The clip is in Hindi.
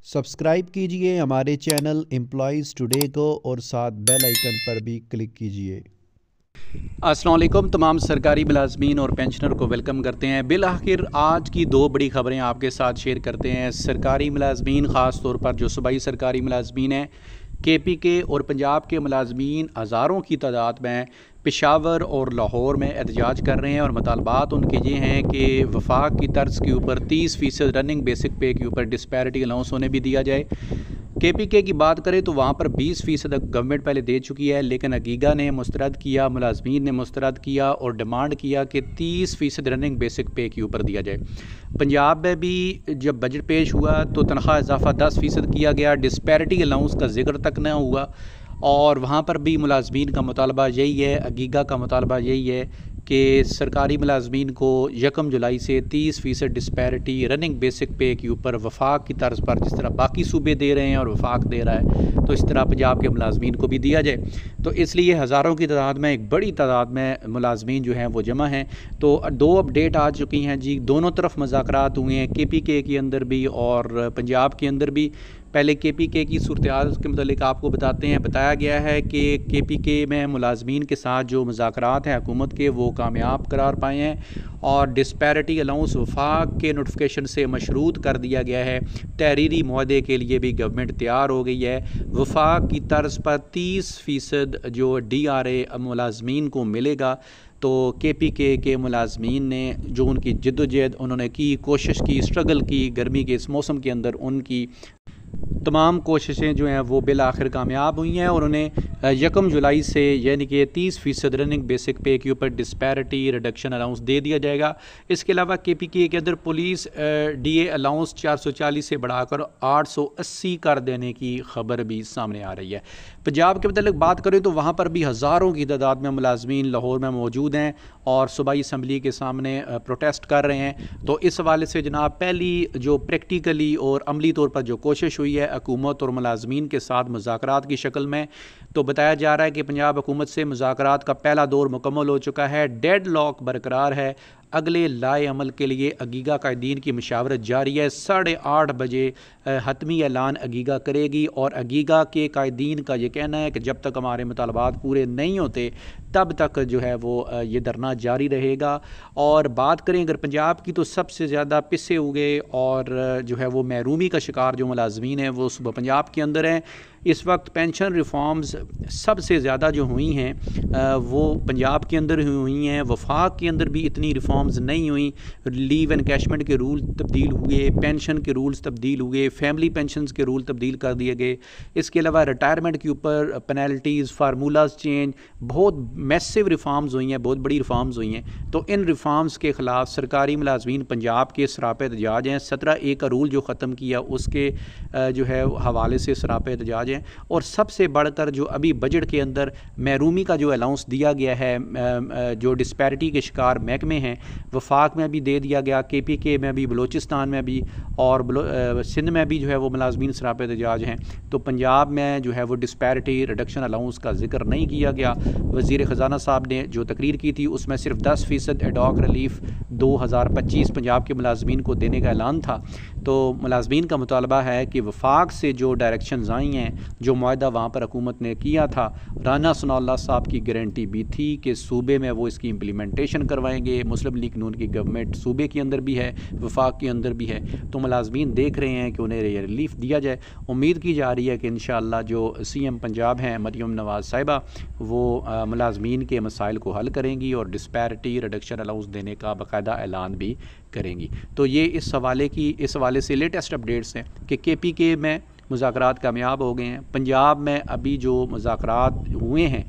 सब्सक्राइब कीजिए हमारे चैनल एम्प्लॉयज़ टुडे को और साथ बेल आइकन पर भी क्लिक कीजिए। अस्सलाम वालेकुम तमाम सरकारी मुलाजमीन और पेंशनर को वेलकम करते हैं। बिल आखिर आज की दो बड़ी खबरें आपके साथ शेयर करते हैं। सरकारी मुलाजमीन ख़ास तौर पर जो सूबाई सरकारी मुलाजमीन हैं, KPK और पंजाब के मुलाजमीन हज़ारों की तादाद में पेशावर और लाहौर में एहतजाज कर रहे हैं और मुतालबात उनके ये हैं कि वफाक की तर्ज के ऊपर 30% रनिंग बेसिक पे के ऊपर डिस्पैरिटी अलाउंस होने भी दिया जाए। KPK की बात करें तो वहाँ पर 20% गवर्नमेंट पहले दे चुकी है, लेकिन अगीगा ने मुस्तरद किया, मुलाजमीन ने मुस्तरद किया और डिमांड किया कि 30% रनिंग बेसिक पे के ऊपर दिया जाए। पंजाब में भी जब बजट पेश हुआ तो तनख्वाह इजाफा 10% किया गया, डिस्पैरिटी अलाउंस का जिक्र तक न हुआ और वहाँ पर भी मुलाजमीन का मुतालबा यही है, अगीगा का मुतालबा यही है कि सरकारी मुलाजमीन को 1 जुलाई से 30% डिस्पैरिटी रनिंग बेसिक पे के ऊपर वफाक की तर्ज पर, जिस तरह बाकी सूबे दे रहे हैं और वफाक दे रहा है, तो इस तरह पंजाब के मुलाजमीन को भी दिया जाए। तो इसलिए हज़ारों की तादाद में, एक बड़ी तादाद में मुलाजमीन जो हैं वो जमा हैं। तो दो अपडेट आ चुकी हैं जी, दोनों तरफ मुज़ाकरात हुए हैं, KPK के अंदर भी और पंजाब के अंदर भी। पहले KPK की सूरत-ए-हाल के मतलब आपको बताते हैं। बताया गया है कि KPK में मुलाजमीन के साथ जो मुज़ाकरात हैं हुकूमत के, वो कामयाब करार पाए हैं और डिस्पैरिटी अलाउंस वफाक के नोटिफिकेशन से मशरूत कर दिया गया है। तहरीरी मुआहदे के लिए भी गवर्नमेंट तैयार हो गई है। वफाक की तर्ज पर 30% जो DRA मुलाजमीन को मिलेगा। तो KPK के मुलाजमीन ने जो उनकी जद्दोजहद उन्होंने की, कोशिश की, स्ट्रगल की, गर्मी के इस मौसम के अंदर उनकी तमाम कोशिशें जो हैं वो बिल आखिर कामयाब हुई हैं और उन्हें 1 जुलाई से यानी कि 30% रनिंग बेसिक पे के ऊपर डिस्पैरिटी रिडक्शन अलाउंस दे दिया जाएगा। इसके अलावा KPK के अंदर पुलिस DA अलाउंस 440 से बढ़ाकर 880 कर देने की खबर भी सामने आ रही है। पंजाब के मतलब बात करें तो वहाँ पर भी हज़ारों की तादाद में मुलाजमीन लाहौर में मौजूद हैं और सूबाई असम्बली के सामने प्रोटेस्ट कर रहे हैं। तो इस हवाले से जनाब पहली जो प्रैक्टिकली और अमली तौर पर जो कोशिश हुई है हुकूमत और मुलाजमीन के साथ मुज़ाकरात की शक्ल में, तो बताया जा रहा है कि पंजाब हुकूमत से मुज़ाकरात का पहला दौर मुकम्मल हो चुका है। डेड लॉक बरकरार है। अगले लाए अमल के लिए अगीगा कायदीन की मशावरत जारी है। 8:30 बजे हतमी ऐलान अगीगा करेगी और अगीगा के कायदीन का ये कहना है कि जब तक हमारे मुतालबात पूरे नहीं होते तब तक जो है वो ये धरना जारी रहेगा। और बात करें अगर पंजाब की, तो सबसे ज़्यादा पिसे हुए और जो है वो महरूमी का शिकार जो मुलाजमीन हैं वो सुबह पंजाब के अंदर हैं। इस वक्त पेंशन रिफॉर्म्स सबसे ज़्यादा जो हुई हैं वो पंजाब के अंदर हुई हैं। वफाक के अंदर भी इतनी रिफॉर्म्स नहीं हुई। लीव एनकैशमेंट के रूल तब्दील हुए, पेंशन के रूल्स तब्दील हुए, फैमिली पेंशन्स के रूल तब्दील कर दिए गए। इसके अलावा रिटायरमेंट के ऊपर पेनल्टीज़, फार्मूलाज चेंज, बहुत मैसिव रिफॉर्म्स हुई हैं, बहुत बड़ी रिफॉर्म्स हुई हैं। तो इन रिफॉर्म्स के ख़िलाफ़ सरकारी मुलाजमीन पंजाब के सरापे एहतजाज हैं। 17A का रूल जो ख़त्म किया उसके जो है हवाले से सरापे एहतजाज हैं। और सबसे बढ़कर जो अभी बजट के अंदर महरूमी का जो अलाउंस दिया गया है, जो डिस्पैरिटी के शिकार महकमे हैं, वफाक में भी दे दिया गया, KPK में भी, बलोचिस्तान में भी और सिंध में भी जो है वो मुलाजमीन सरापे एहतजाज हैं। तो पंजाब में जो है वो डिस्पैरिटी रिडक्शन अलाउंस का जिक्र नहीं किया गया। वज़ीर ख़जाना साहब ने जो तकरीर की थी उसमें सिर्फ 10% एडॉक रिलीफ 2025 पंजाब के मुलाजमीन को देने का ऐलान था। तो मुलाजमीन का मुतालबा है कि वफाक से जो डायरेक्शंस आई हैं, जो मुआहदा वहाँ पर हुकूमत ने किया था, राना सनाउल्लाह साहब की गारंटी भी थी कि सूबे में वो इसकी इम्प्लीमेंटेशन करवाएंगे। मुस्लिम लीग नून की गवर्नमेंट सूबे के अंदर भी है, वफाक के अंदर भी है। तो मुलाजमीन देख रहे हैं कि उन्हें ये रिलीफ दिया जाए। उम्मीद की जा रही है कि इंशाअल्लाह जो CM पंजाब हैं मरियम नवाज़ साहिबा, वो मुलाजमीन के मसाइल को हल करेंगी और डिस्पैरिटी रिडक्शन अलाउंस देने का बाकायदा ऐलान भी करेंगी। तो ये इस हवाले से लेटेस्ट अपडेट्स हैं कि KPK में मुज़ाकरात कामयाब हो गए हैं। पंजाब में अभी जो मुज़ाकरात हुए हैं